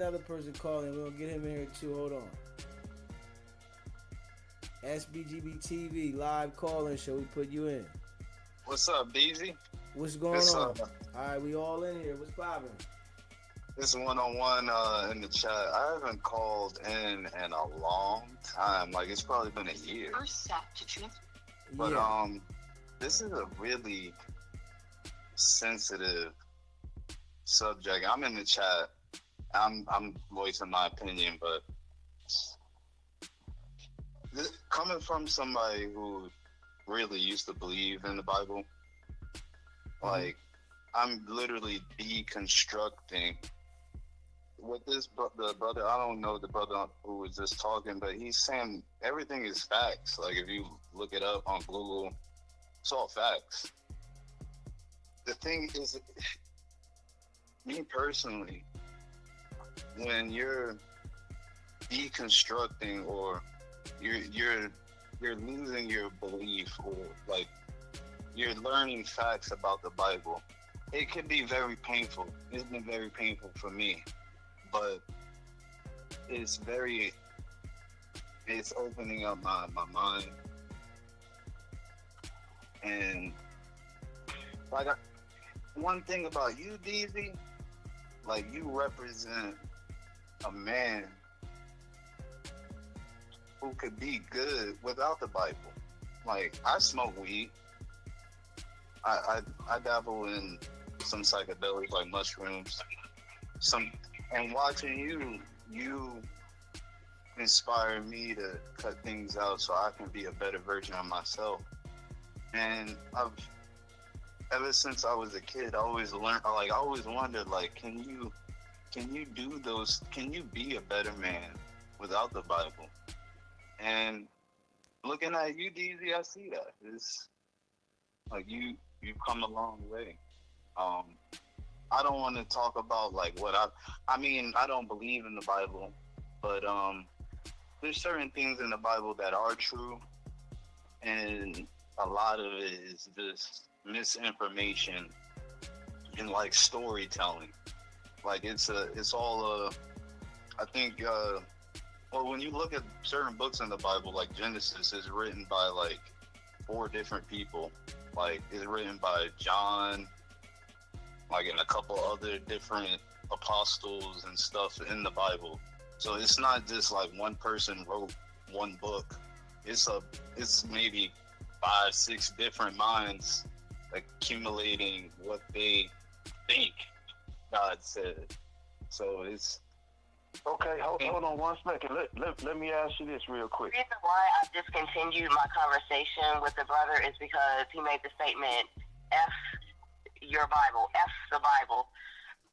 another person calling. We're gonna get him in here too. Hold on. SBGB TV live calling show. We put you in. What's up, Deezy? What's going This on? All right, we all in here. What's poppin'? this one-on-one in the chat. I haven't called in a long time. Like it's probably been a year. But Yeah. this is a really sensitive subject. I'm in the chat. I'm voicing my opinion, but coming from somebody who really used to believe in the Bible, like I'm literally deconstructing with the brother. I don't know the brother who was just talking, but he's saying everything is facts. Like if you look it up on Google, it's all facts. The thing is, me personally, when you're deconstructing or you're losing your belief, or like you're learning facts about the Bible, it can be very painful. It's been very painful for me, but it's opening up my mind. And like one thing about you, Deezy, like you represent a man who could be good without the Bible. Like I smoke weed. I dabble in some psychedelics like mushrooms. And watching you inspire me to cut things out so I can be a better version of myself. And ever since I was a kid, I always wondered, like, can you do those? Can you be a better man without the Bible? And looking at you, Deezy, I see that. It's like you've come a long way. I don't want to talk about like what I mean, I don't believe in the Bible, but there's certain things in the Bible that are true, and a lot of it is just misinformation and like storytelling. Like it's all I think well, when you look at certain books in the Bible, like Genesis is written by like 4 different people. Like it's written by John, like and a couple other different apostles and stuff in the Bible. So it's not just like one person wrote one book. It's maybe 5, 6 different minds accumulating what they think God said. So it's Okay, hold on 1 second. Let me ask you this real quick. The reason why I discontinued my conversation with the brother is because he made the statement, F your Bible, F the Bible.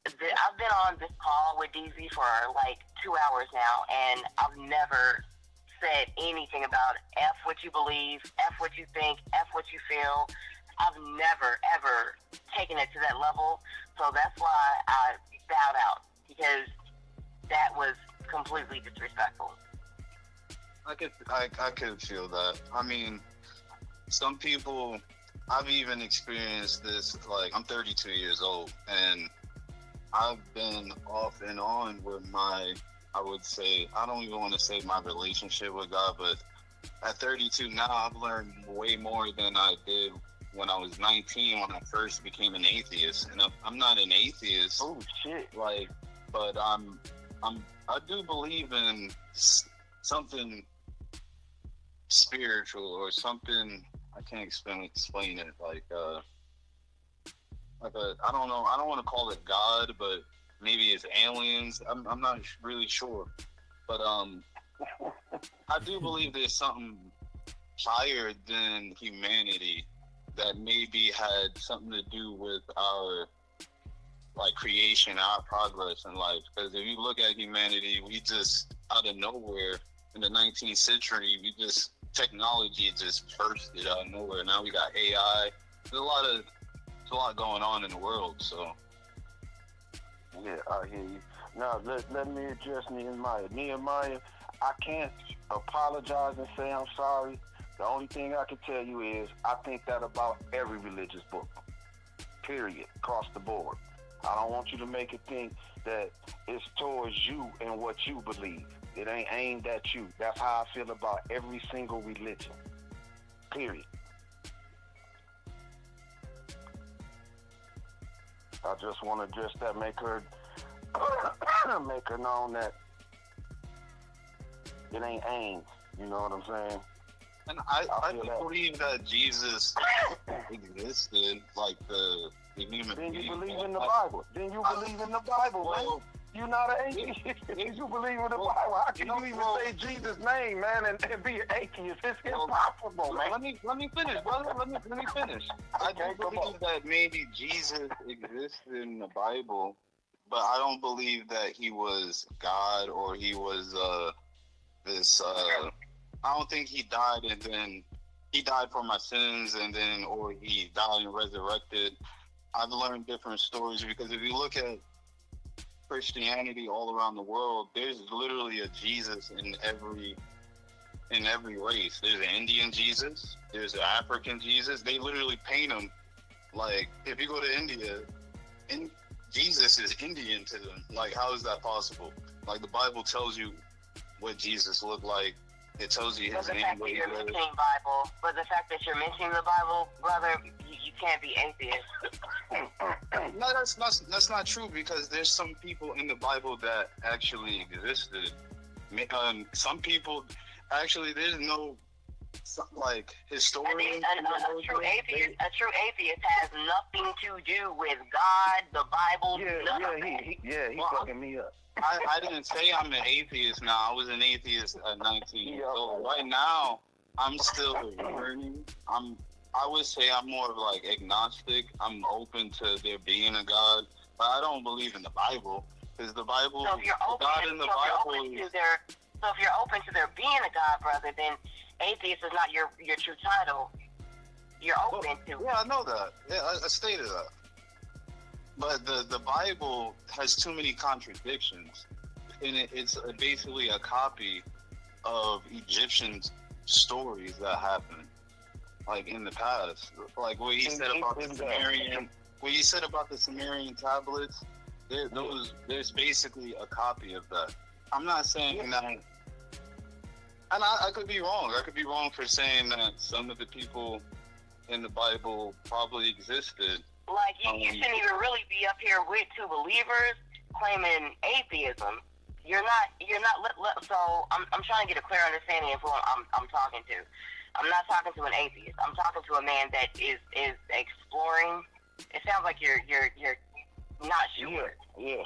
I've been on this call with Deezy for like 2 hours now, and I've never said anything about F what you believe, F what you think, F what you feel. I've never, ever taken it to that level. So that's why I bowed out, because that was completely disrespectful. I could feel that. I mean, some people, I've even experienced this. Like I'm 32 years old, and I've been off and on with I would say, I don't even want to say my relationship with God, but at 32 now, I've learned way more than I did when I was 19, when I first became an atheist. And I'm not an atheist. Oh shit! Like, but I do believe in something spiritual or something. I can't explain it. Like I don't know. I don't want to call it God, but maybe it's aliens. I'm not really sure. But I do believe there's something higher than humanity that maybe had something to do with our like creation, our progress in life. Because if you look at humanity, we just out of nowhere in the 19th century, technology just bursted out of nowhere. Now we got AI. There's a lot going on in the world. So yeah, I hear you. Now let me address Nehemiah. Nehemiah, I can't apologize and say I'm sorry. The only thing I can tell you is I think that about every religious book. Period. Across the board. I don't want you to make it think that it's towards you and what you believe. It ain't aimed at you. That's how I feel about every single religion. Period. I just want to address that, make her known that it ain't aimed. You know what I'm saying? And I believe that Jesus existed, like the human Then being. you believe in the Bible. Then you believe in the Bible, man. You're not an atheist. You believe in the Bible. How can you even say Jesus' name, man, and be an atheist? It's impossible, man. Let me finish, brother. Let me finish. I do believe that maybe Jesus existed in the Bible, but I don't believe that he was God or he was this. I don't think he died and then he died for my sins and then, or he died and resurrected. I've learned different stories because if you look at Christianity all around the world, there's literally a Jesus in every race. There's an Indian Jesus, there's an African Jesus. They literally paint him like, if you go to India, Jesus is Indian to them. Like, how is that possible? Like, the Bible tells you what Jesus looked like. It tells you his name. But the fact that you're mentioning the Bible, brother, you can't be atheist. No, that's not true because there's some people in the Bible that actually existed. Some people, actually, there's no like historian. A true atheist has nothing to do with God, the Bible. He fucking me up. I didn't say I'm an atheist now. I was an atheist at 19. So right now, I'm still learning. I would say I'm more of like agnostic. I'm open to there being a God, but I don't believe in the Bible because the Bible, so if you're open, God in the Bible. So if you're open to there being a God, brother, then atheist is not your true title. You're open to. Yeah, I know that. Yeah, I stated that. But the Bible has too many contradictions, and it's basically a copy of Egyptian stories that happened, like in the past. Like what he said about the Sumerian tablets. There's basically a copy of that. I'm not saying that, and I could be wrong. I could be wrong for saying that some of the people in the Bible probably existed. Like, you shouldn't even really be up here with two believers claiming atheism. You're not, so I'm trying to get a clear understanding of who I'm talking to. I'm not talking to an atheist. I'm talking to a man that is exploring. It sounds like you're not sure. Yeah.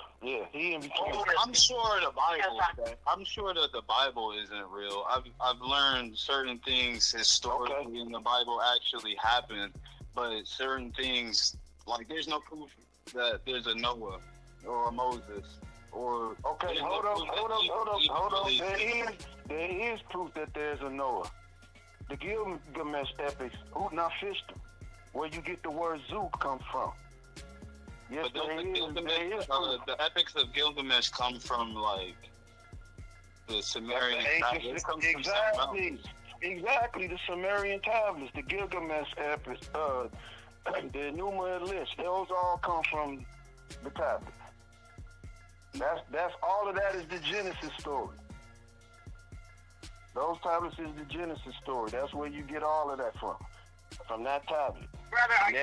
He in between. I'm sure the Bible. I'm sure that the Bible isn't real. I've learned certain things historically in the Bible actually happened, but certain things, like, there's no proof that there's a Noah or a Moses or. Okay, hold on. There is proof that there's a Noah. The Gilgamesh epics, Utnapishtim, where you get the word Zook come from. Yes, there is proof. The epics of Gilgamesh come from like the Sumerian tablets. Exactly, the Sumerian tablets, the Gilgamesh epics, the Enuma Elish, those all come from the tablets. That's all of that is the Genesis story. Those tablets is the Genesis story. That's where you get all of that from that tablet. Brother, are you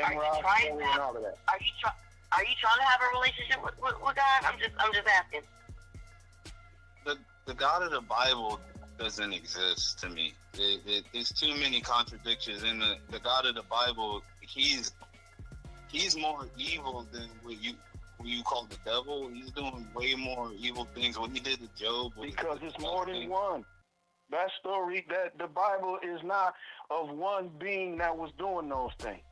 trying to have a relationship with God? I'm just asking. The God of the Bible doesn't exist to me. There's too many contradictions in the God of the Bible. He's more evil than what you call the devil. He's doing way more evil things. What he did to Job. Because it's more than one. That story, that the Bible is not of one being that was doing those things.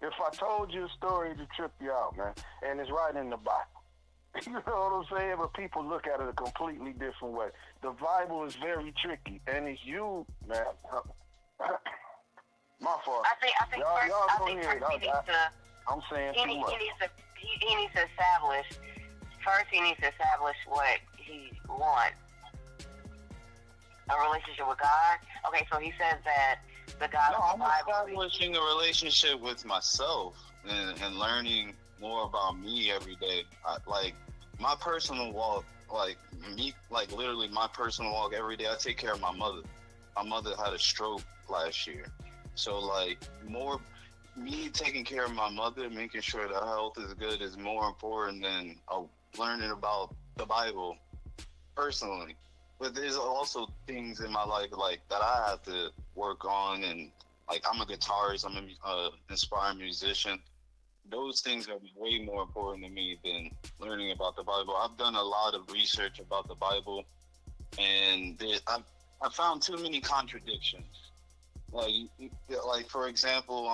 If I told you a story to trip you out, man, and it's right in the Bible. You know what I'm saying? But people look at it a completely different way. The Bible is very tricky, and it's you, man. My fault. I think first he needs to establish. First, he needs to establish what he wants. A relationship with God. Okay, so he says that the God of the Bible. I'm establishing a relationship with myself and learning more about me every day. Like my personal walk, like me, like literally my personal walk every day. I take care of my mother. My mother had a stroke last year, so like more me taking care of my mother, making sure that her health is good, is more important than learning about the Bible personally. But there's also things in my life like that I have to work on, and like I'm a guitarist, I'm an inspiring musician. Those things are way more important to me than learning about the Bible. I've done a lot of research about the Bible, and I found too many contradictions. Like, like for example,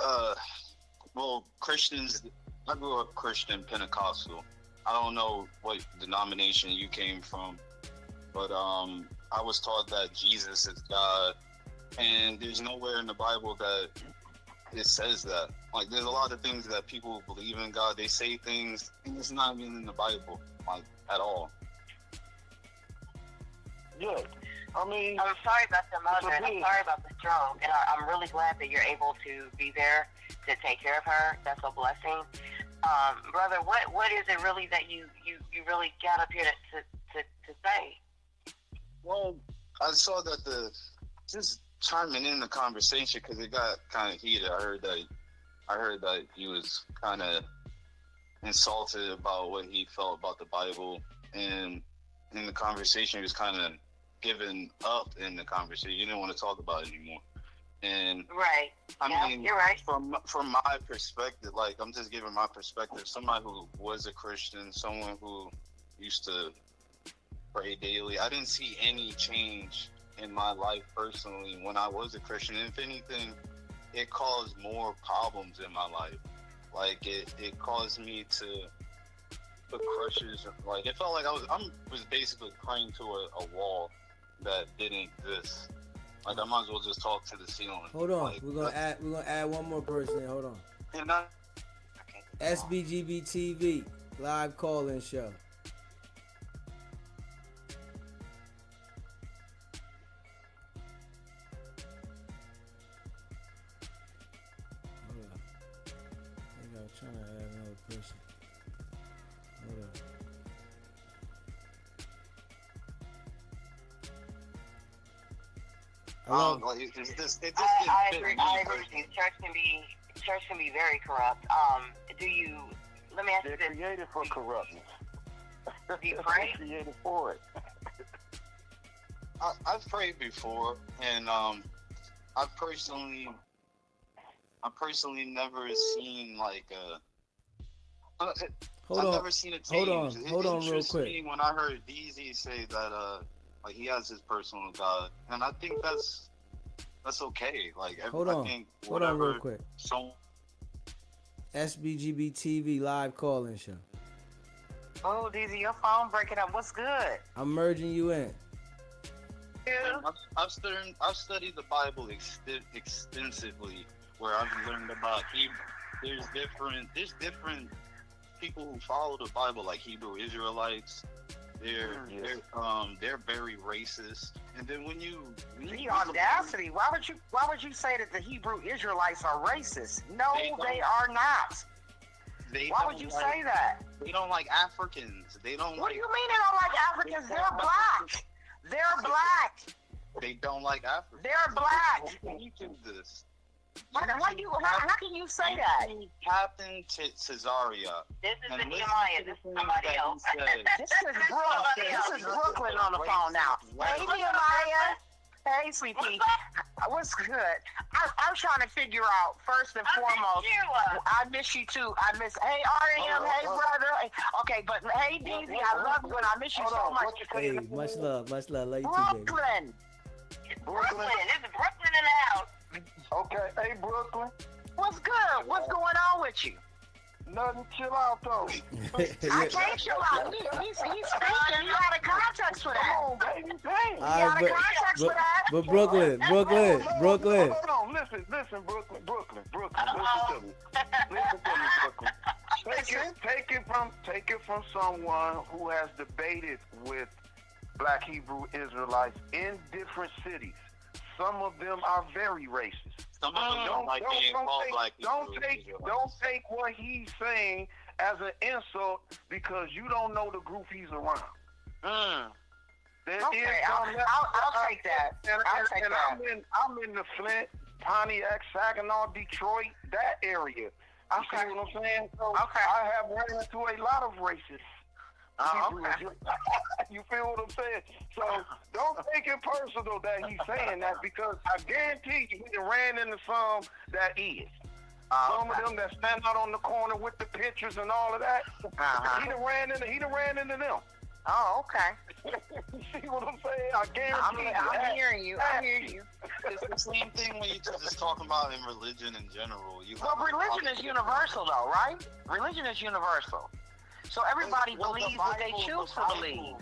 uh, well, Christians. I grew up Christian Pentecostal. I don't know what denomination you came from, but I was taught that Jesus is God, and there's nowhere in the Bible that it says that. Like, there's a lot of things that people who believe in God, they say things, and it's not even in the Bible, like, at all. Yeah. I mean, I'm sorry about the mother, and I'm sorry about the stroke, and I'm really glad that you're able to be there to take care of her. That's a blessing. Brother, what is it really that you really got up here to say? Well, I saw that just chiming in the conversation because it got kind of heated. I heard that he was kind of insulted about what he felt about the Bible, and in the conversation he was kind of giving up in the conversation. He didn't want to talk about it anymore. And right, I mean, you're right. From my perspective, like I'm just giving my perspective. Somebody who was a Christian, someone who used to pray daily. I didn't see any change in my life personally when I was a Christian. If anything, it caused more problems in my life. Like it caused me to put pressures. Like it felt like I was basically praying to a wall that didn't exist. Like I might as well just talk to the ceiling. Hold on, like, we're gonna add one more person. Hold on. And I, SBGB TV live call-in show. Hold on. I think I'm trying to add another person. Hold on. like, it's just I agree with you. Church can be very corrupt. Let me ask you they're this. created for corruptness. Do you pray? They're created for it. I've prayed before, and I've personally never seen like Hold I've on. never seen a change. Hold on real quick. Me when I heard Deezy say that like he has his personal God, and I think that's okay. Like Hold on. I think Hold on real quick. So SBGB TV live call-in show. Oh, Deezy, your phone breaking up. What's good? I'm merging you in. I've studied the Bible extensively, where I've learned about Hebrew. There's different people who follow the Bible, like Hebrew Israelites. They're very racist. And then when you The audacity. Why would you say that the Hebrew Israelites are racist? No, they are not. Why would you say that? They don't like Africans. They don't What like. do you mean they don't like Africans? They're black. They're black. They don't like Africans. They're black. How can you do this? How can you say that? Captain Cesaria. This is And the listen Nehemiah. to This the is things somebody that he else. said. This is Brooklyn on the phone now. Hey, Nehemiah. Hey, sweetie. What's good? I'm trying to figure out, first and foremost, I miss you too. Hey, REM, hey, brother. Okay, but hey, Deezy, I love you and I miss you so much. Hey, much love. Love you too, baby. Brooklyn. Brooklyn. This is Brooklyn in the house. Okay, hey Brooklyn. What's good? What's going on with you? Nothing, chill out though. I can't chill out. He's speaking. You out of context for that. Come on, baby. Dang. You out of context for that. But Brooklyn. Hold on, listen, Brooklyn. Listen to me. Listen to me, Brooklyn. Take it from someone who has debated with Black Hebrew Israelites in different cities. Some of them are very racist. Some of them don't like being called black people. Don't take what he's saying as an insult because you don't know the group he's around. Okay, I'll take that. I'll take that. I'm in the Flint, Pontiac, Saginaw, Detroit, that area. You see what I'm saying? So I have run into a lot of racists. You feel what I'm saying? So don't take it personal that he's saying that because I guarantee you he ran into some that is. Some of them that stand out on the corner with the pictures and all of that. He done ran into them. Oh, okay. You see what I'm saying? I guarantee I'm hearing you. I hear you. It's the same thing when you just talking about in religion in general. But religion is universal, though, right? Religion is universal. So everybody believes what they choose to believe.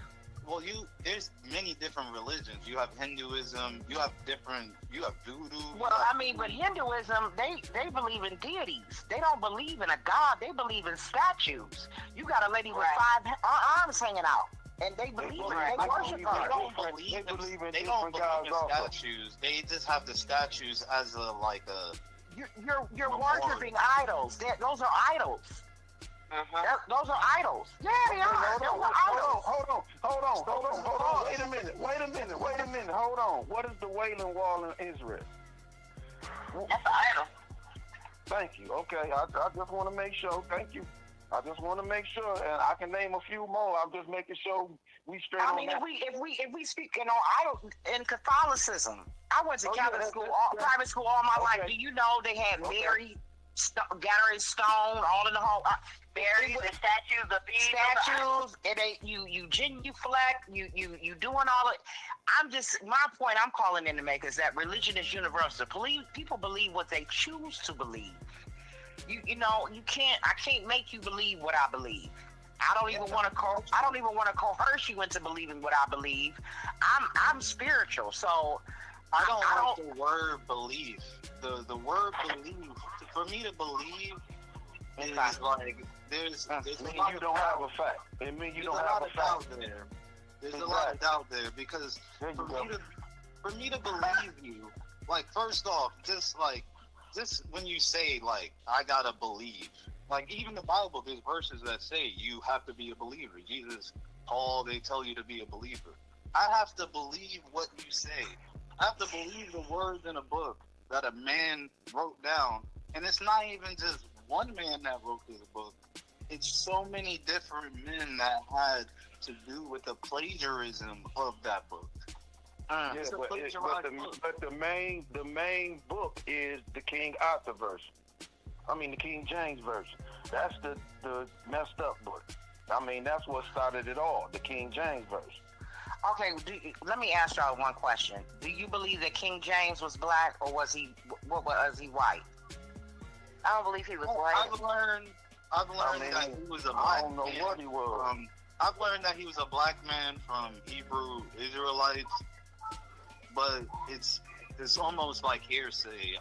Well, there's many different religions. You have Hinduism. You have voodoo. Well, I mean, but Hinduism, they believe in deities. They don't believe in a god. They believe in statues. You got a lady with 5 arms hanging out, and they believe in it. They worship her. They don't believe in statues. They just have the statues as You're worshiping idols. Those are idols. Those are idols. Yeah, they are. Hold on. Wait a minute. Hold on. What is the Wailing Wall in Israel? That's an idol. Thank you. Okay, I just want to make sure. Thank you. I just want to make sure, and I can name a few more. I'm just making sure we straight on that. If we speak, idol in Catholicism, I went to Catholic school, private school all my life. Do you know they had Mary, gathering stone, all in the hall? Berries, the statues, the statues, and you genuflect, you doing all it. My point I'm calling in to make is that religion is universal. People believe what they choose to believe. You I can't make you believe what I believe. I don't even want to coerce you into believing what I believe. I'm spiritual, so I don't like the word belief. The word belief, for me to believe is like there's you don't have a fact. It means you don't have a fact there. There's a lot of doubt there because for me to believe you, like first off, just when you say like I gotta believe, like even the Bible, there's verses that say you have to be a believer. Jesus, Paul, they tell you to be a believer. I have to believe what you say. I have to believe the words in a book that a man wrote down, and it's not even just one man that wrote this book. It's so many different men that had to do with the plagiarism of that book. But the main book is the King Arthur version. I mean the King James version. That's the messed up book. I mean that's what started it all. The King James version. Okay, let me ask y'all one question. Do you believe that King James was black or was he white? I don't believe he was white. I've learned that he was a black man. I don't know what he was. I've learned that he was a black man from Hebrew Israelites, but it's almost like hearsay.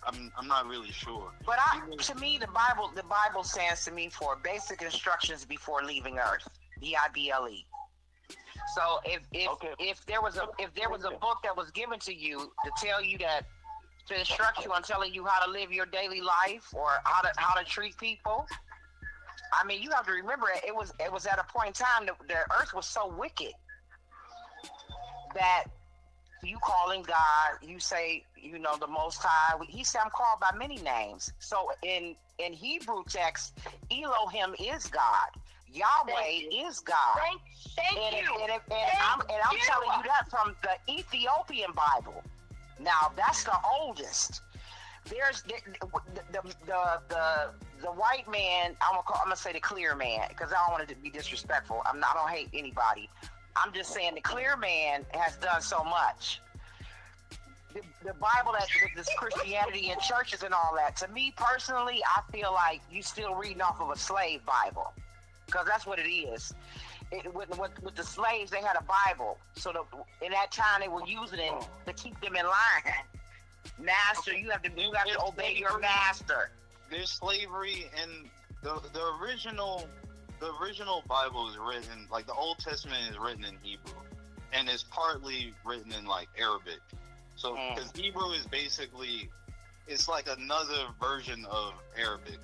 I'm not really sure. But to me, the Bible stands to me for basic instructions before leaving Earth. Bible. So if there was a book that was given to you to tell you that, to instruct you on telling you how to live your daily life or how to treat people, I mean, you have to remember it was at a point in time that the earth was so wicked that you calling God, you say, the Most High. He said, I'm called by many names. So in Hebrew text, Elohim is God. Yahweh is God. Thank you. And I'm telling you that from the Ethiopian Bible. Now that's the oldest. There's the white man. I'm gonna say the clear man because I don't want it to be disrespectful. I don't hate anybody. I'm just saying the clear man has done so much. The Bible, that with this Christianity and churches and all that. To me personally, I feel like you still reading off of a slave Bible because that's what it is. With the slaves, they had a Bible. So in that time, they were using it to keep them in line. Master, you have to obey your master. There's slavery, and the original Bible is written, like the Old Testament is written in Hebrew, and it's partly written in like Arabic. So because Hebrew is basically it's like another version of Arabic.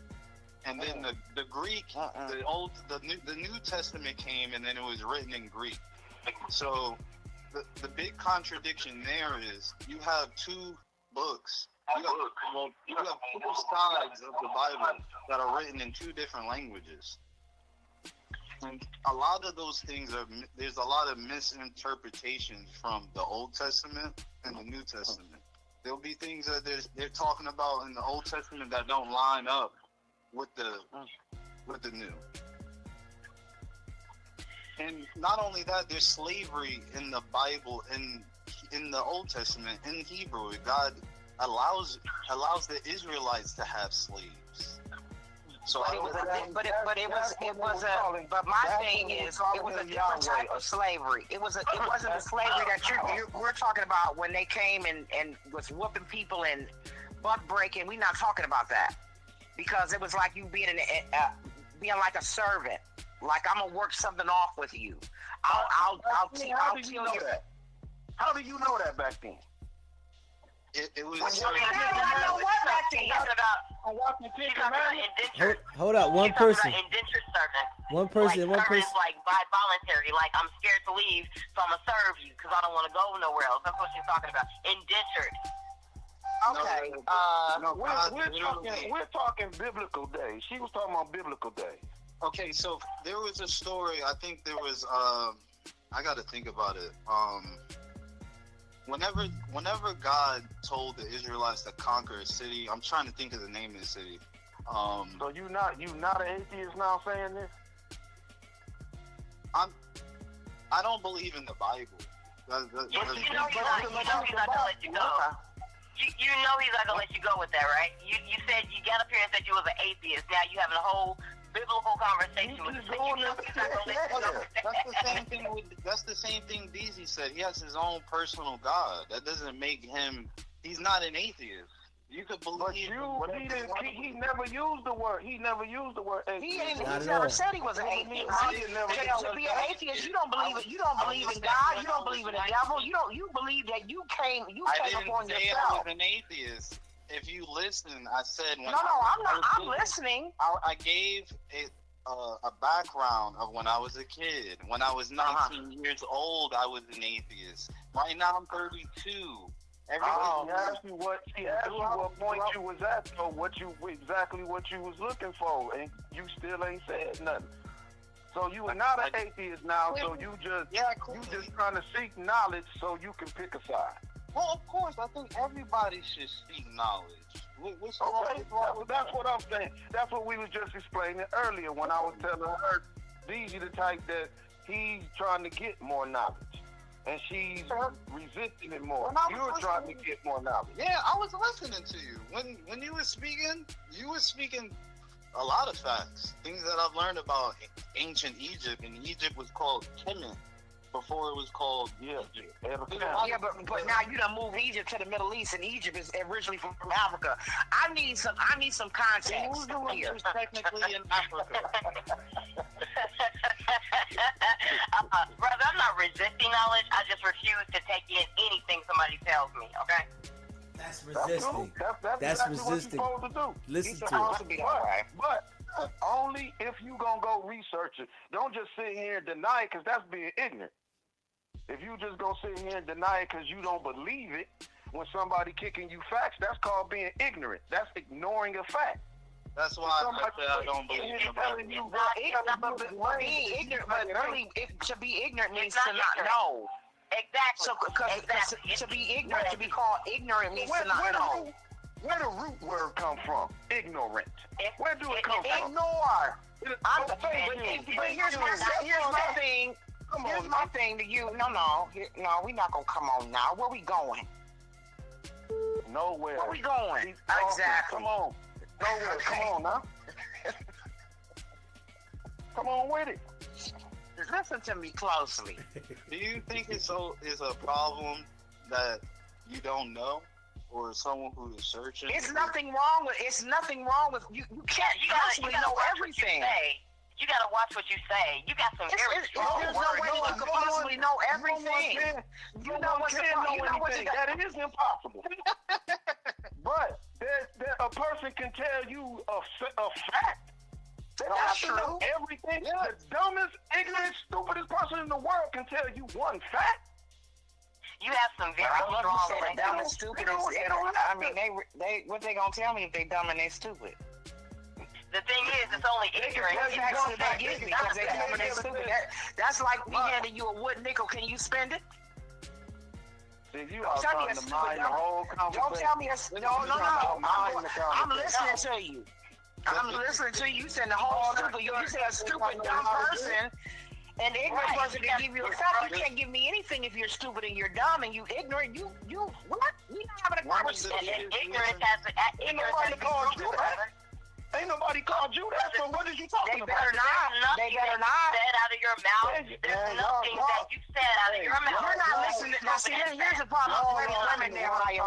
And then the Greek, the New Testament came, and then it was written in Greek. So the big contradiction there is you have two books. You have two sides of the Bible that are written in two different languages. And a lot of those things there's a lot of misinterpretations from the Old Testament and the New Testament. There'll be things that they're talking about in the Old Testament that don't line up with the new. And not only that, there's slavery in the Bible, in the Old Testament, in Hebrew. God allows the Israelites to have slaves. So but my thing is, it was a different type of slavery. It wasn't the slavery that we're talking about when they came and was whooping people and butt breaking. We're not talking about that, because it was like you being like a servant. Like, I'm gonna work something off with you. I'll tell you that. How do you know that back then? It was. I know what back then. Hold up, one person. Indentured servant. One person. Is like by voluntary. Like, I'm scared to leave, so I'm gonna serve you because I don't want to go nowhere else. That's what she's talking about. Indentured. Okay. We're talking biblical days. She was talking about biblical days. Okay, so there was a story. I think there was. I got to think about it. Whenever God told the Israelites to conquer a city, I'm trying to think of the name of the city. So you not an atheist now saying this? I don't believe in the Bible. You know he's not gonna let you go. You know he's not gonna let you go with that, right? You said, you got up here and said you was an atheist. Now you having a whole biblical conversation with That's the same thing Deezy said. He has his own personal God. That doesn't make him. He's not an atheist. You could believe. But he never used the word. He never used the word atheist. He never said he was an atheist. To be an atheist, you don't believe it. You don't believe in God. You don't believe in the devil. You believe that you came upon yourself. I was an atheist. If you listen, I said when I'm listening. I gave a background of when I was a kid. When I was 19 years old, I was an atheist. Right now, I'm 32. He asked you what point you was at, so exactly what you was looking for, and you still ain't said nothing. So you are not an atheist now. So you just trying to seek knowledge so you can pick a side. Well, of course, I think everybody should seek knowledge. What's that's what I'm saying. That's what we was just explaining earlier when I was telling her, Deezy the type that he's trying to get more knowledge, and she's resisting it more. You're trying to get more knowledge. Yeah, I was listening to you. When you were speaking a lot of facts. Things that I've learned about ancient Egypt, and Egypt was called Kemet before it was called Egypt. Yeah, but now you done moved Egypt to the Middle East, and Egypt is originally from Africa. I need some context here. Technically in Africa. Brother, I'm not resisting knowledge. I just refuse to take in anything somebody tells me. Okay. That's resisting. That's resisting. What you're supposed to do. Listen to it. But only if you gonna go research it. Don't just sit here and deny it, because that's being ignorant. If you just gonna sit here and deny it because you don't believe it, when somebody kicking you facts, that's called being ignorant. That's ignoring a fact. That's why I don't believe in being ignorant, but really, to be ignorant means to not know. Exactly. So, because to be ignorant, to be called ignorant means to not know. Where the root word come from? Ignorant. Where do it come from? Ignore. But here's my thing. Here's my thing to you. No, we're not gonna come on now. Where we going? Nowhere. Where we going? Exactly. Come on. Nowhere. Come on now. Come on with it. Listen to me closely. Do you think it's a problem that you don't know, or someone who is searching? It's nothing wrong with you. You can't possibly know everything. You gotta watch what you say. You got some very strong words. There's no way you can possibly know everything. You know what's anything. That is impossible. But that a person can tell you a fact. They don't have to know everything. Yeah. The dumbest, ignorant, stupidest person in the world can tell you one fact. You have some very I love you strong said dumb and stupid. I mean, they what they gonna tell me if they dumb and they stupid? The thing is, it's only ignorant. That's what they give me because they dumb and they stupid. That's like me handing you a wood nickel. Can you spend it? See, you are trying to mind the whole conversation. Don't tell me it's no. I'm listening to you. I'm listening to you. You saying the whole stupid. You say a stupid dumb person. And the ignorant person can give you a fact. You can't give me anything if you're stupid and you're dumb and you ignorant. You what? We not having a conversation. Ignorance has Ain't nobody called you that, so what is you talking about? They better not. Said out of your mouth. There's nothing that you said out of your mouth. You're not listening. Now, see, here's the problem.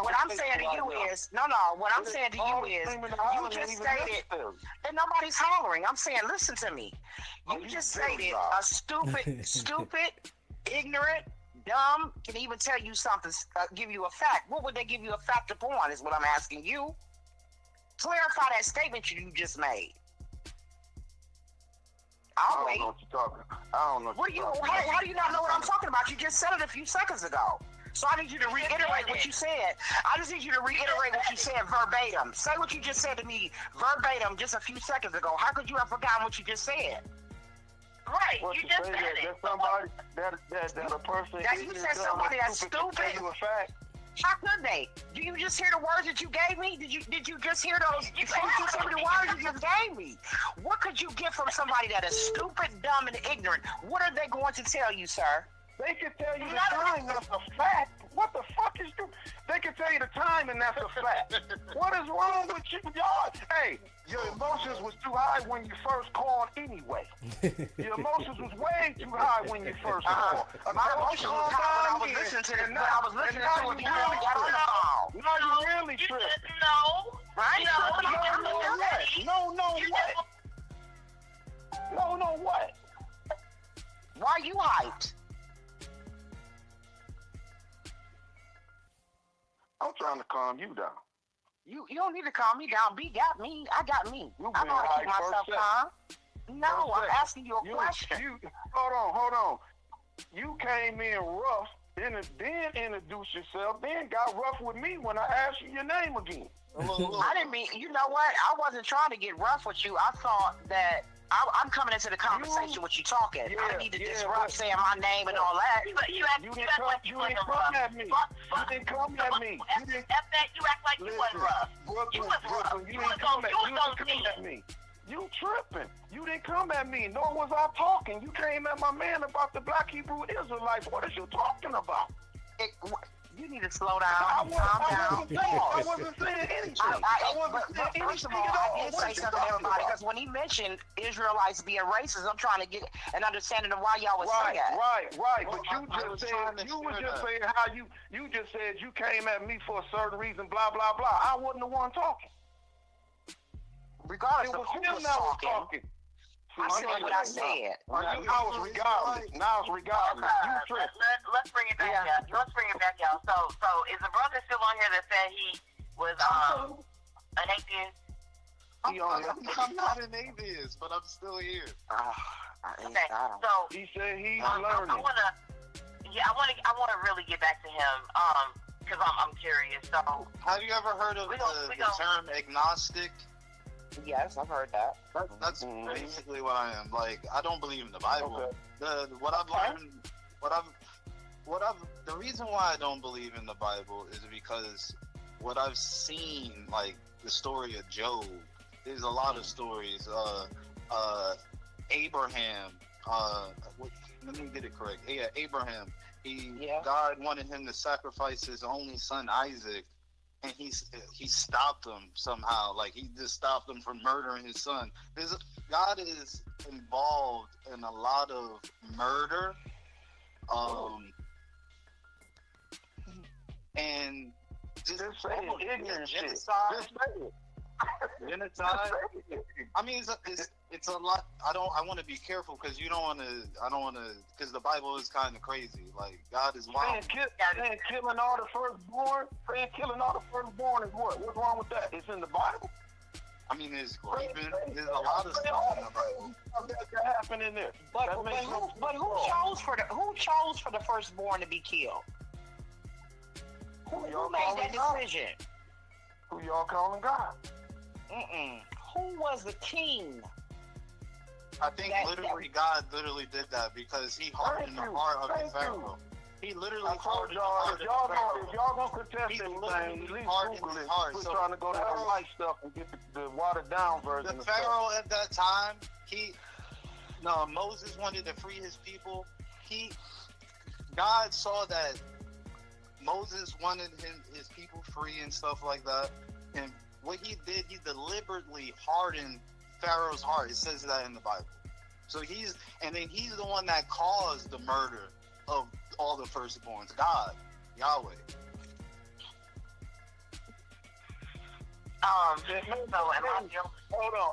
What I'm saying to you is, what I'm saying to you is, you just stated, and nobody's hollering. I'm saying, listen to me. You just stated a stupid, ignorant, dumb can even tell you something, give you a fact. What would they give you a fact upon is what I'm asking you. Clarify that statement you just made. I'll wait. I don't know what you're talking about. I don't know what you're talking about. How do you not know what I'm talking about? You just said it a few seconds ago. So I need you to reiterate what you said. I just need you to reiterate what you said verbatim. Say what you just said to me verbatim just a few seconds ago. How could you have forgotten what you just said? Right, What you you just say said it. that somebody that a person That you said somebody that's stupid. Tell you a fact. How could they? Do you just hear the words that you gave me? Did you just hear those? You just hear the words you just gave me. What could you get from somebody that is stupid, dumb, and ignorant? What are they going to tell you, sir? They can tell you the time, that's a fact. What the fuck is you? They can tell you the time, and that's a fact. What is wrong with you, y'all? Hey, your emotions was too high when you first called anyway. Your emotions was way too high when you first called. My emotions was high when I was listening to it. I was listening to it before we got on the phone. No, you really tripped. No. Right? No, what? Why are you hyped? I'm trying to calm you down. You don't need to calm me down. B got me. I got me. You I know how to keep been hyped myself first calm. No, I'm First asking you a question. Hold on. You came in rough, then introduced yourself, then got rough with me when I asked you your name again. I didn't mean, you know what? I wasn't trying to get rough with you. I thought that I'm coming into the conversation with you talking. I didn't need to disrupt saying my name and all that. You didn't come at me. You didn't come at me. F that, you act like you wasn't rough. You was rough. You was on me. You tripping. You didn't come at me, nor was I talking. You came at my man about the Black Hebrew Israelites. What are you talking about? You need to slow down, calm down. I wasn't saying anything. First of all, I did say something to everybody because when he mentioned Israelites being racist, I'm trying to get an understanding of why y'all was saying that. Right. But you were just saying how you just said you came at me for a certain reason, blah, blah, blah. I wasn't the one talking. Regardless It was of who him was that was talking. I said what I said. Now it's regardless. You tripped. Let's bring it back, y'all. Let's bring it back, y'all. So is the brother still on here that said he was an atheist? I'm not an atheist, but I'm still here. Okay, so He said he's I learning. wanna really get back to him, because I'm curious. So Have you ever heard of the term agnostic? Yes, I've heard that. That's basically what I am. Like, I don't believe in the Bible. Okay. What I've learned, the reason why I don't believe in the Bible is because what I've seen, like the story of Job, there's a lot of stories. Abraham, let me get it correct. Yeah, Abraham. God wanted him to sacrifice his only son Isaac. And he stopped him somehow. Like, he just stopped him from murdering his son. God is involved in a lot of murder, and just say it. genocide. In a time, I mean, it's a lot. I want to be careful because you don't want to. I don't want to because the Bible is kind of crazy. Like God is wild. Saying killing all the firstborn. Saying killing all the firstborn is what? What's wrong with that? It's in the Bible. I mean, there's a lot of stuff in the Bible that happened in there. But who chose for the firstborn to be killed? Who made that decision? Who y'all calling God? Who was the king? I think God literally did that because he hardened the heart of the Pharaoh. He literally hardened the heart of the Pharaoh. If y'all gonna contest anything, at least Google it. Quit trying to go to the light stuff and get the watered down version. The Pharaoh at that time, Moses wanted to free his people. God saw that Moses wanted his people free and stuff like that. And what he did, he deliberately hardened Pharaoh's heart. It says that in the Bible. So he's the one that caused the murder of all the firstborns. God, Yahweh. Hold on.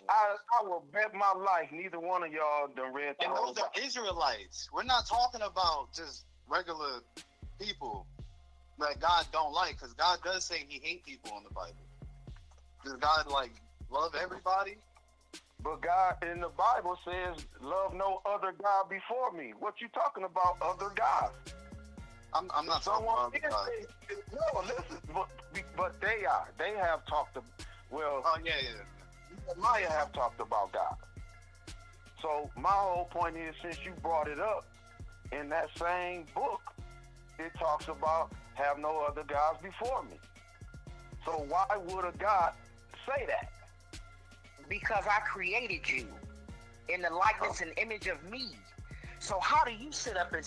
I will bet my life neither one of y'all done read the And those are Israelites. We're not talking about just regular people that God don't like, because God does say he hates people in the Bible. Does God love everybody? But God in the Bible says, love no other God before me. What you talking about, other gods? I'm not talking about other gods. No, listen, but they are. They have talked about, Maya have talked about God. So my whole point is, since you brought it up, in that same book, it talks about have no other gods before me. So why would a God say that? Because I created you in the likeness and image of me. So how do you sit up and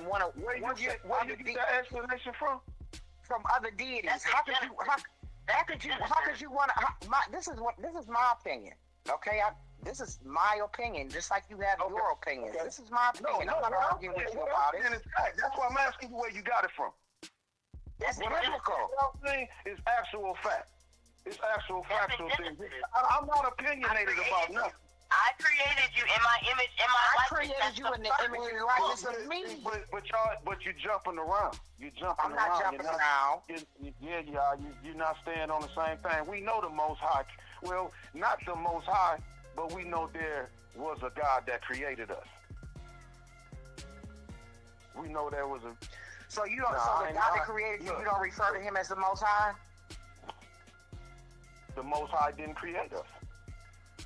want to? Where you get that explanation from? From other deities. How could you want to? This is my opinion. Okay, this is my opinion, just like you have your opinion. Okay. This is my opinion. I'm not arguing with you about it. That's why I'm asking you where you got it from. It's biblical. It's actual fact. It's actual factual things. I'm not opinionated about nothing. I created you in my image, in my likeness. I created you in the image and likeness of me. But you're jumping around. I'm not jumping around. You're not staying on the same thing. We know the Most High. Well, not the Most High, but we know there was a God that created us. We know there was a. So you don't. So the God that created you, you don't refer to him as the Most High. The Most High didn't create us.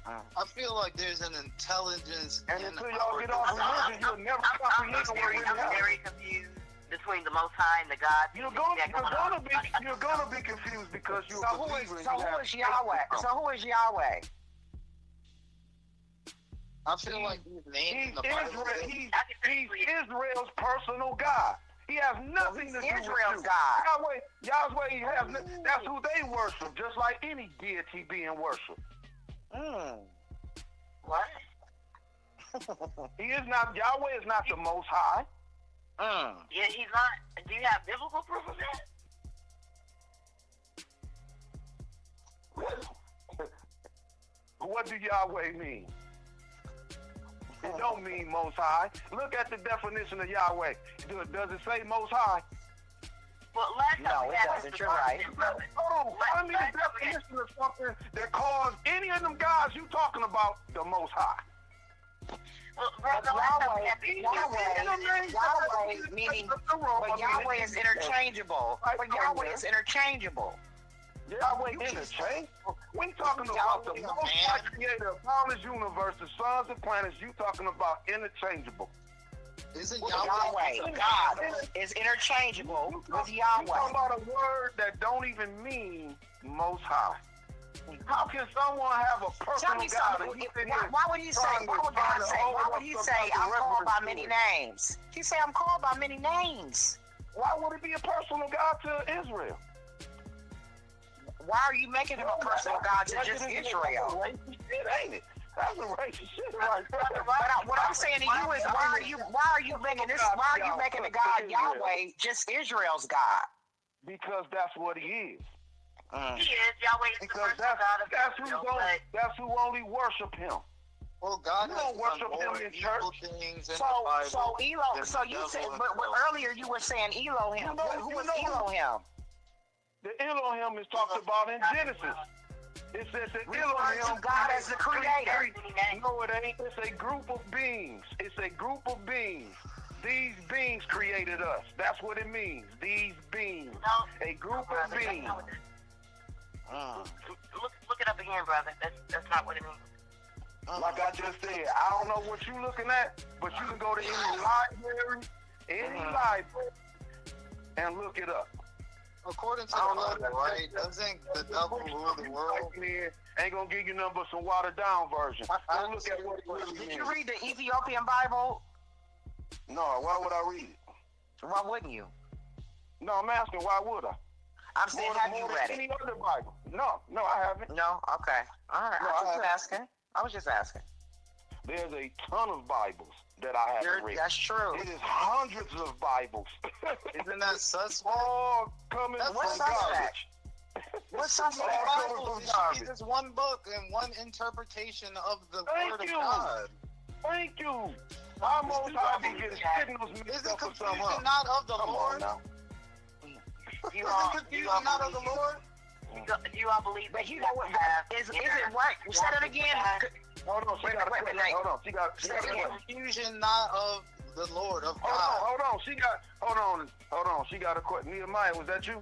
I feel like there's an intelligence. And until y'all get off religion, you'll never comprehend what we I'm very confused between the Most High and the God. You're gonna be confused because you're a believer. So who is Yahweh? So who is Yahweh? I feel like he's named in the Bible. He's Israel's personal God. He has nothing to do with Israel's you. God. Yahweh that's who they worship, just like any deity being worshipped. What? Yahweh is not the Most High. Yeah, he's not. Do you have biblical proof of that? What do Yahweh mean? It don't mean Most High. Look at the definition of Yahweh. Does it say Most High? Well, last time it doesn't. You're right. Hold on. Find me the definition of something that calls any of them gods you talking about the Most High. Well, brother, Yahweh, meaning, but Yahweh is interchangeable. But Yahweh is interchangeable. Yahweh interchangeable? We talking about the Most High creator of all this universe, the suns and planets. You talking about interchangeable? Isn't Yahweh, God, is interchangeable with Yahweh. You talking about a word that don't even mean Most High. How can someone have a personal God? Why would he say, I'm called by many names? He say, I'm called by many names. Why would it be a personal God to Israel? Why are you making him a personal God to just Israel? Ain't it? That's a racist shit right there. But what I'm saying to you is, why are you making the God Yahweh just Israel's God? Because that's what he is. He is. Yahweh is the Because personal God of Israel. that's who only worship him. Well, God You has don't worship done him more in evil church. things in So the Bible. so Elo. than So the you devil said, but himself. earlier you were saying Elohim. Who is We know. Elohim? The Elohim is talked about in Genesis. It says that Referring to Elohim God as the creator. No, it ain't. It's a group of beings. It's a group of beings. These beings created us. That's what it means. These beings. A group of beings. Look it up again, brother. That's not what it means. Like I just said, I don't know what you're looking at, but you can go to any library, and look it up. According to the Bible, right? Doesn't the devil rule the world? Ain't gonna give you nothing but some watered down version. Go look at what it really Did means. you read the Ethiopian Bible? No, why would I read it? Why wouldn't you? No, I'm asking why would I? I'm saying, have you read Any it? other Bible? No, I haven't. No? Okay. All right. No, I was just asking. There's a ton of Bibles that I haven't read. That's true. It is hundreds of Bibles. Isn't that suspect? All coming That's from what's garbage. What's The suspect? Bible is just one book and one interpretation of the Word of God. Thank you. Our Most High be getting signals mixed Isn't up with something confusion else. not of the Come on Lord? now. Isn't confusion not of the Lord? Do you all believe But that you you know have what? to have Is it what? Say it again. Hold on, she got a question. Hold on, she got a question. Confusion not of the Lord, of God. Hold on, hold on, she got a question. Nehemiah, was that you?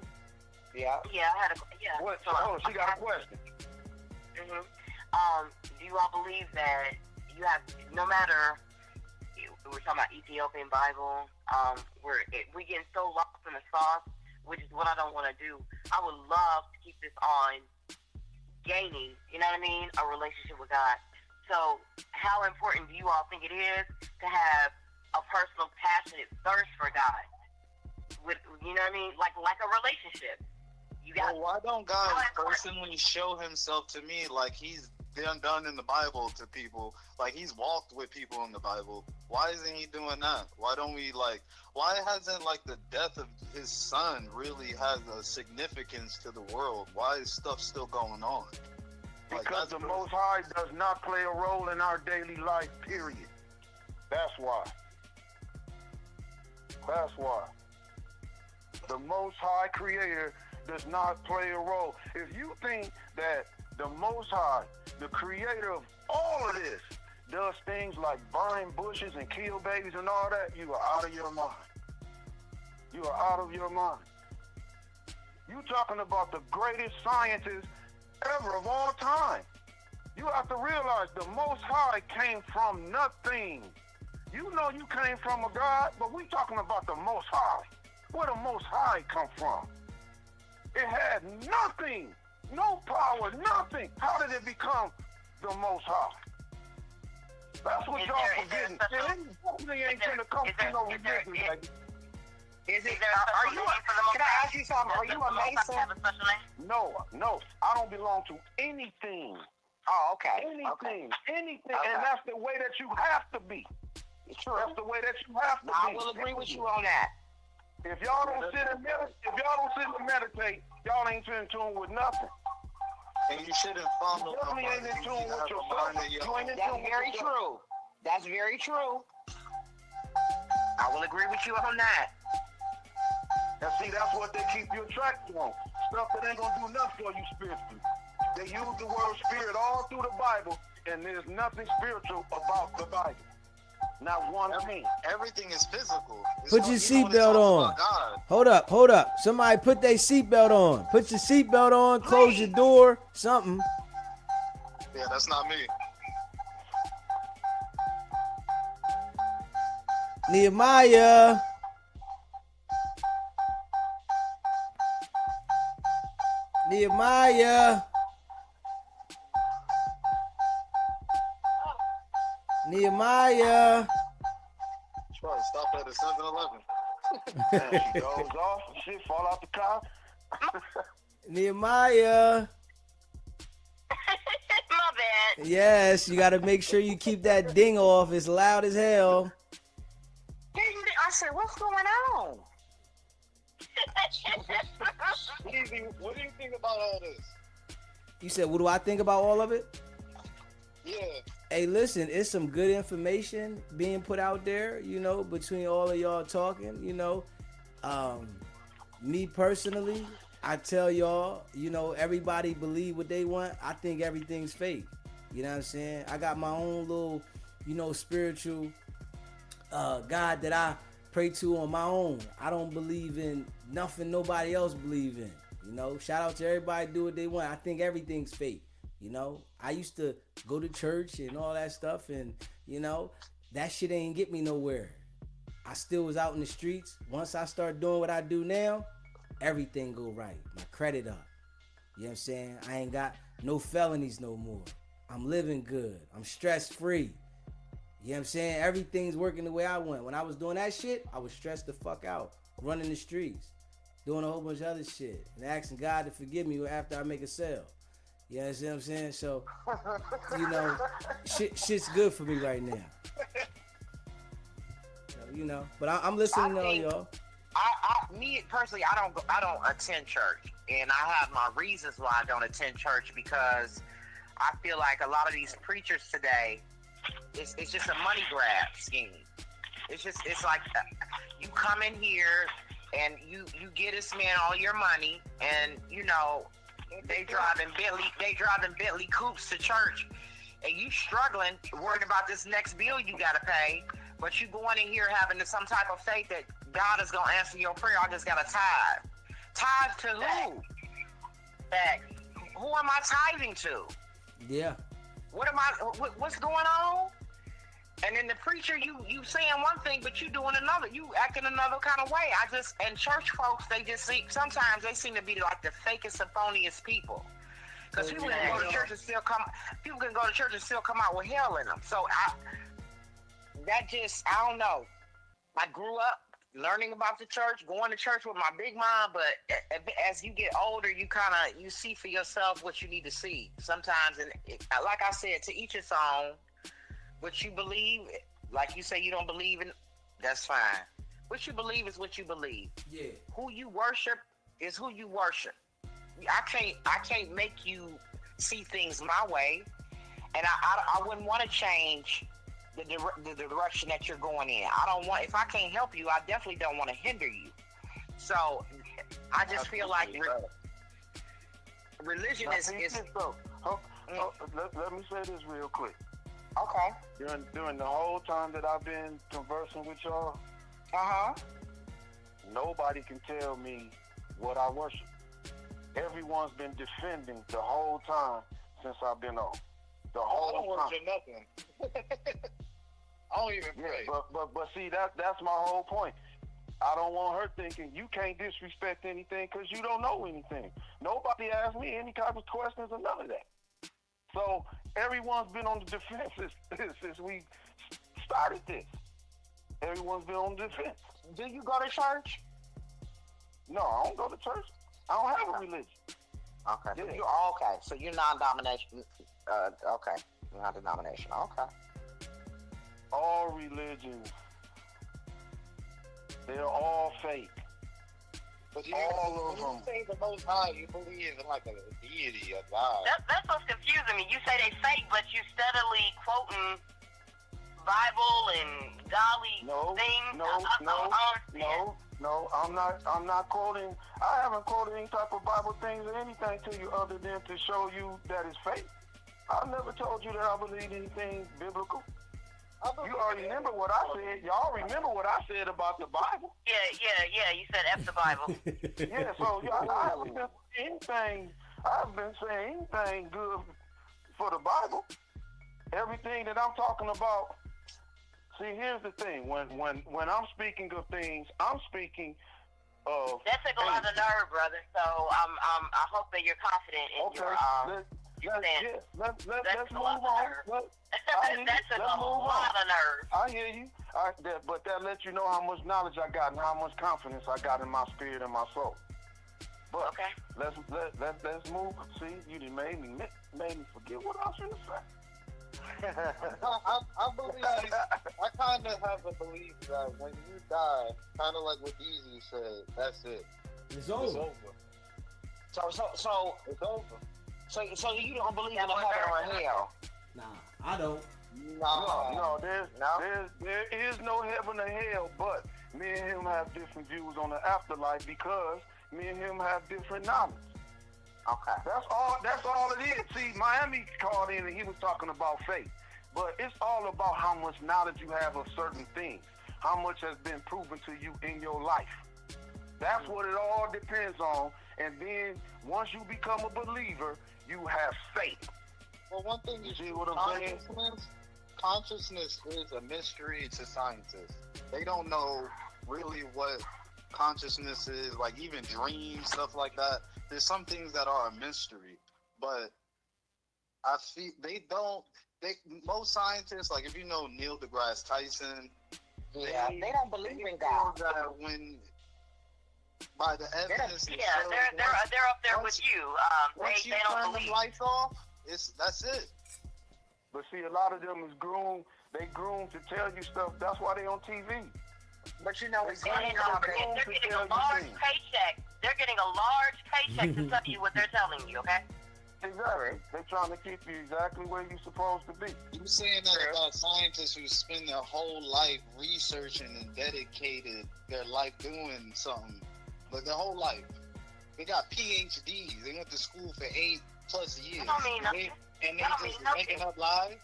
Yeah. Yeah, I had a What? Hold on, she got a question. Do you all believe that you have, no matter, we're talking about Ethiopian Bible, we getting so lost in the sauce, which is what I don't want to do. I would love to keep this on gaining, you know what I mean, a relationship with God. So how important do you all think it is to have a personal, passionate thirst for God? With, you know what I mean, like a relationship. You got. Well, why don't God personally show himself to me like he's done in the Bible to people? Like he's walked with people in the Bible. Why isn't he doing that? Why don't we why hasn't the death of his son really has a significance to the world? Why is stuff still going on? Because the Most High does not play a role in our daily life, period. That's why. That's why. The Most High Creator does not play a role. If you think that the Most High, the Creator of all of this, does things like burn bushes and kill babies and all that, you are out of your mind. You are out of your mind. You talking about the greatest scientist ever of all time. You have to realize the Most High came from nothing. You know you came from a God, but we talking about the Most High. Where the Most High come from? It had nothing, no power, nothing. How did it become the Most High? That's what y'all forgetting. It definitely ain't gonna come from no religion, baby. Is it? Are you? Can I ask you something? Are you a Mason? No, I don't belong to anything. Oh, okay. Anything, Okay. and that's the way that you have to be. True. That's the way that you have to be. I will agree with you on that. If y'all don't sit and meditate, y'all ain't in tune with nothing. And you shouldn't follow Definitely ain't in tune with yourself. You ain't in That's tune with very yourself. true. That's very true. I will agree with you on that. And see, that's what they keep you attracted on. Stuff that ain't gonna do nothing for you spiritually. They use the word spirit all through the Bible, and there's nothing spiritual about the Bible. Not one thing. Everything is physical. Put your seatbelt on. Hold up. Somebody put their seatbelt on. Put your seatbelt on, close your door, something. Yeah, that's not me. Nehemiah. Nehemiah. Nehemiah. Try to stop at a 7-Eleven. And she goes off, shit fall out the car. Nehemiah. My bad. Yes, you got to make sure you keep that ding off. It's loud as hell. I said, what's going on? Easy, what do you think about all this? You said, what do I think about all of it? Yeah. Hey, listen, it's some good information being put out there, between all of y'all talking, Me personally, I tell y'all, everybody believe what they want. I think everything's fake. You know what I'm saying? I got my own little, spiritual God that I pray to on my own. I don't believe in nothing nobody else believe in. Shout out to everybody do what they want. I think everything's fake. I used to go to church and all that stuff, and that shit ain't get me nowhere. I still was out in the streets. Once I start doing what I do now, everything go right. My credit up. You know what I'm saying? I ain't got no felonies no more. I'm living good. I'm stress free. You know what I'm saying? Everything's working the way I want. When I was doing that shit, I was stressed the fuck out. Running the streets. Doing a whole bunch of other shit. And asking God to forgive me after I make a sale. You know what I'm saying? So, shit's good for me right now. So, but I'm listening to all y'all. Me personally, I don't attend church, and I have my reasons why I don't attend church, because I feel like a lot of these preachers today, it's just a money grab scheme. It's like you come in here and you get this man all your money, and they driving Bentley coupes to church, and you struggling, worried about this next bill you gotta pay, but you going in here having some type of faith that God is gonna answer your prayer. I just got a tithe. Tithe to who? Who am I tithing to? Yeah. What's going on? And then the preacher, you saying one thing, but you doing another. You acting another kind of way. And church folks, sometimes they seem to be like the fakest and phoniest people. Because people can go to church and still come out with hell in them. So I don't know. I grew up learning about the church, going to church with my big mom, but as you get older, you see for yourself what you need to see. Sometimes, and like I said, to each its own. What you believe, like you say you don't believe in, that's fine. What you believe is what you believe. Yeah. Who you worship is who you worship. I can't make you see things my way, and I wouldn't want to change the direction that you're going in. If I can't help you, I definitely don't want to hinder you. So I just feel like religion is. Let me say this real quick. Okay. During the whole time that I've been conversing with y'all, nobody can tell me what I worship. Everyone's been defending the whole time since I've been on. The whole time. I don't worship nothing. I don't even pray. But see, that's my whole point. I don't want her thinking you can't disrespect anything because you don't know anything. Nobody asked me any type of questions or none of that. So everyone's been on the defense since we started this. Everyone's been on the defense. Do you go to church? No, I don't go to church. I don't have a religion. Okay. Yeah. Okay. So you're non-domination. Okay. You're not denomination. Okay. All religions, they're all fake. But all of them. You say the Most High, you believe in like a deity, a God. That's what's confusing me. You say they fake, but you steadily quoting Bible and golly things. No. I'm not quoting. I haven't quoted any type of Bible things or anything to you other than to show you that it's fake. I never told you that I believe anything biblical. You already remember what I said. Y'all remember what I said about the Bible? Yeah. You said F the Bible. Yeah, so I haven't been anything. I haven't been saying anything good for the Bible. Everything that I'm talking about. See, here's the thing. When I'm speaking of things, I'm speaking of. That took a lot of nerve, brother. So I hope that you're confident in your Let's move on. That took a lot of nerve. I hear you. But that lets you know how much knowledge I got and how much confidence I got in my spirit and my soul. But okay. Let's move. See, you done made me forget what I was going to say. I believe. I kind of have a belief that when you die, kind of like what Deezy said, that's it. It's over. So It's over. so you don't believe in a heaven or a hell? Nah, I don't. No, there is no heaven or hell, but me and him have different views on the afterlife because me and him have different knowledge. Okay. That's all it is. See, Miami called in and he was talking about faith. But it's all about how much knowledge you have of certain things, how much has been proven to you in your life. That's what it all depends on. And then once you become a believer, you have faith. Well, one thing you see what I'm saying? Consciousness is a mystery to scientists. They don't know really what consciousness is, like even dreams, stuff like that. There's some things that are a mystery, but I feel most scientists, like if you know Neil deGrasse Tyson, they don't believe in God. That when by the evidence, they're up there with you. Once They you don't turn believe. the lights off, that's it. But see, a lot of them is groomed. They groomed to tell you stuff. That's why they on TV. But you know, it's And they're getting a large paycheck. They're getting a large paycheck to tell you what they're telling you, okay? Exactly. They're trying to keep you exactly where you're supposed to be. You saying that about scientists who spend their whole life researching and dedicated their life doing something, like their whole life. They got PhDs. They went to school for 8+ years. I mean, and they just making up live.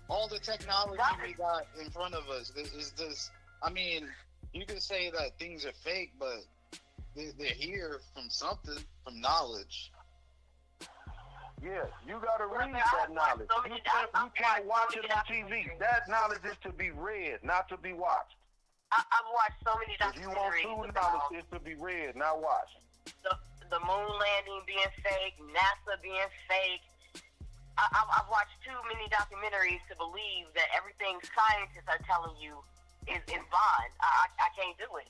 All the technology we got in front of us is this. I mean, you can say that things are fake, but they're here from something, from knowledge. Yeah, you gotta read that knowledge. You can't watch it on TV. That knowledge is to be read, not to be watched. I've watched so many If you want documentaries true about knowledge, it's to be read, not watched. the moon landing being fake, NASA being fake. I've watched too many documentaries to believe that everything scientists are telling you is bond. I can't do it.